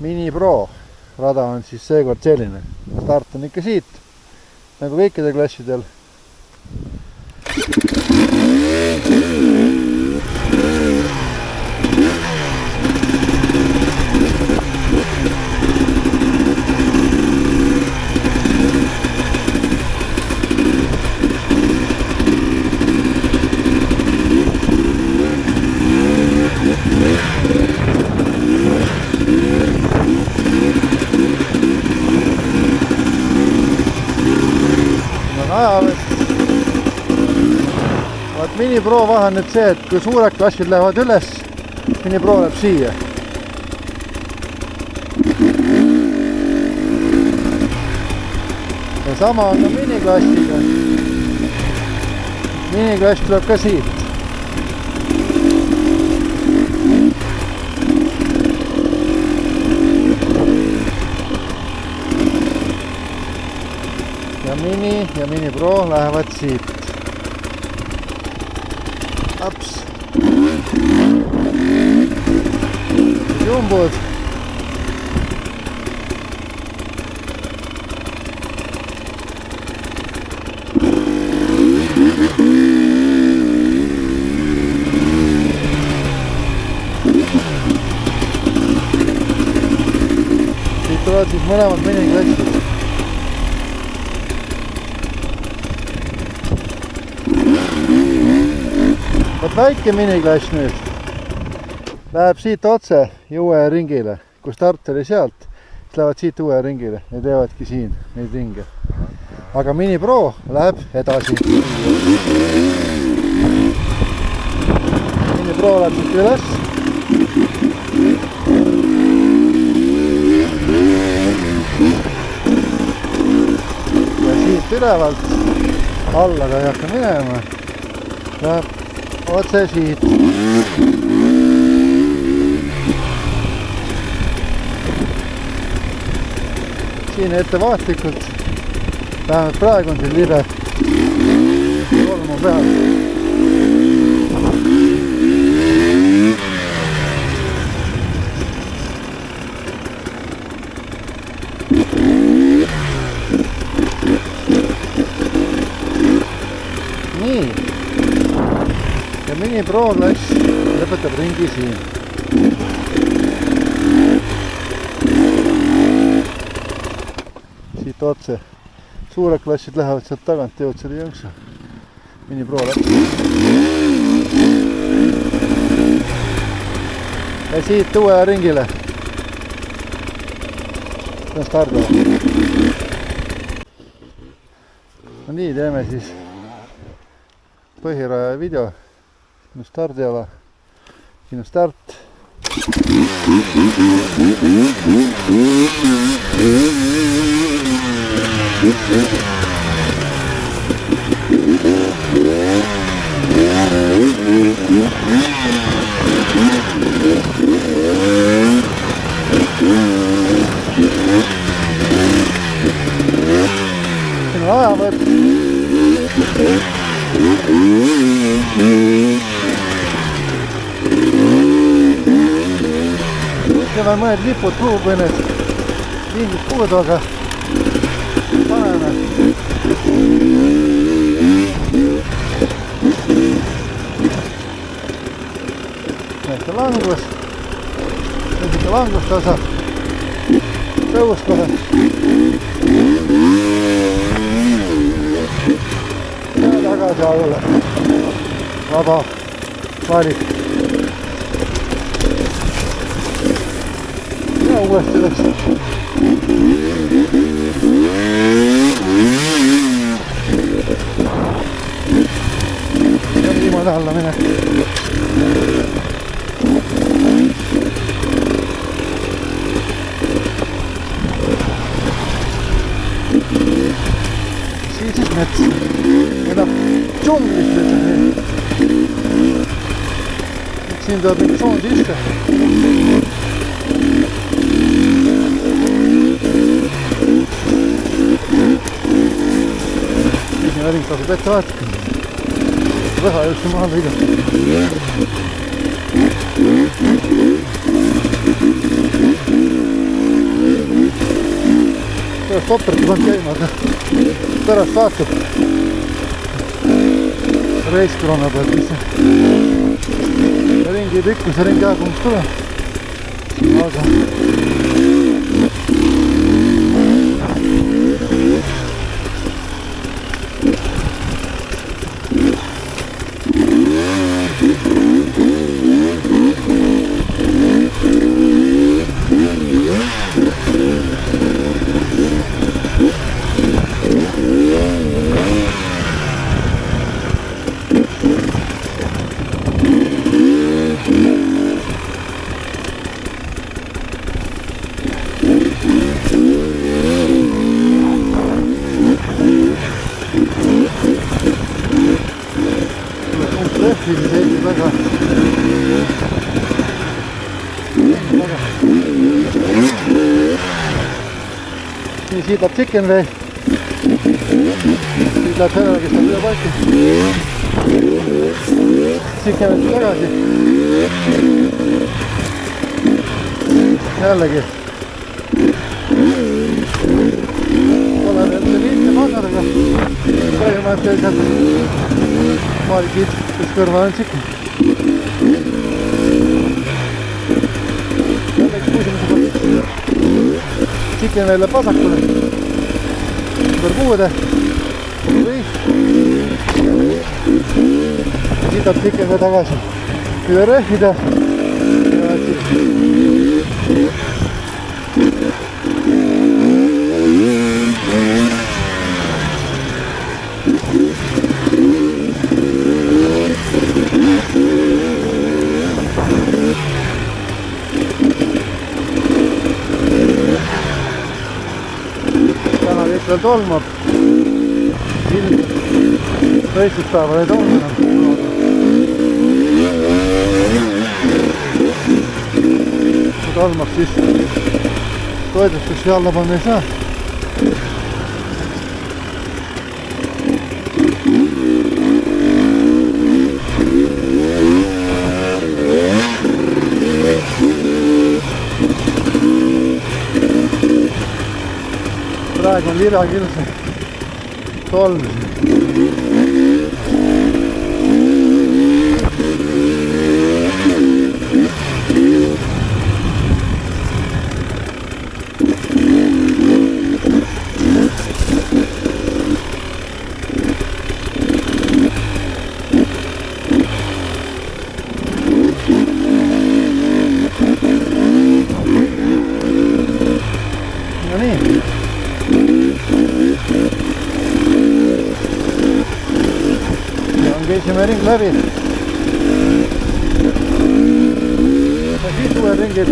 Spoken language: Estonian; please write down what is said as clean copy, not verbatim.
Mini Pro rada on siis seekord selline. Start on ikka siit, nagu kõikidel klassidel. Mini Pro vahe on nüüd see, et kui suured klassid lähevad üles, Mini Pro läheb siia. Ja sama on ka miniklassiga. Miniklass tuleb ka siit. Ja Mini Pro lähevad siit. Ups. Jumbod. Siit tulevad siis mõlemad miniklassid. Võt väike miniklass nüüd läheb siit otse uue ringile, kui start oli sealt, siis lähevad siit uue ringile ja teevadki siin neid ringe. Aga Mini Pro läheb edasi. Mini Pro läheb siit üles. Ja siit ülevalt, alla ta ei hakka minema, läheb otse siit. Siin ettevaatlikult, vähemalt praegu on siin libe kolmu peal. Nii. Ja Mini Pro klass lõpetab ringi siin. Siit otse. Suured klassid lähevad sealt tagant, teevad selle jõnksu. Mini Pro läks. Ja siit uue ringile. See on stardava. No nii, teeme siis põhiraja video. Siin on stardiala, siin on start. Siin on ajavõtt. Siin on mõned lipud puupõned, mingid puud, aga paneme. Näite langus, näite langustosa, tõus kohe. Ja tagasi alla, vaba valik. Ja uuesti läks. Ja niimoodi alla mine. Siis mets. Ja džunglist ütleme. Siin tuleb mingi soon sisse. Ring tasub ette vaadata. Võha just maha lõigata. pärast operat on käima, aga pärast vaatab reiskorona pealt, mis ringi pikkus ja ringi aegumus tuleb. Aga siis Eesti väga nii siit läheb Chicken Way, siit läheb sellele, kes on üle palki Chicken Way tagasi jällegi pole veel see lihtne magaraga põhimõtteliselt Margit, kes kõrval on Chicken. Jällegi kuusimuse poolt Chicken Way'le pasakule ümber puude või sitab Chicken Way tagasi üle rehvida ja täna kõik veel tolmab, ilm võistluspäeval ei tolmu enam. Kui tolmab, siis toidustusi alla panna ei saa. Praegu on lirakilse tolm. No nii. Käisime ring läbi ja siis uue ringi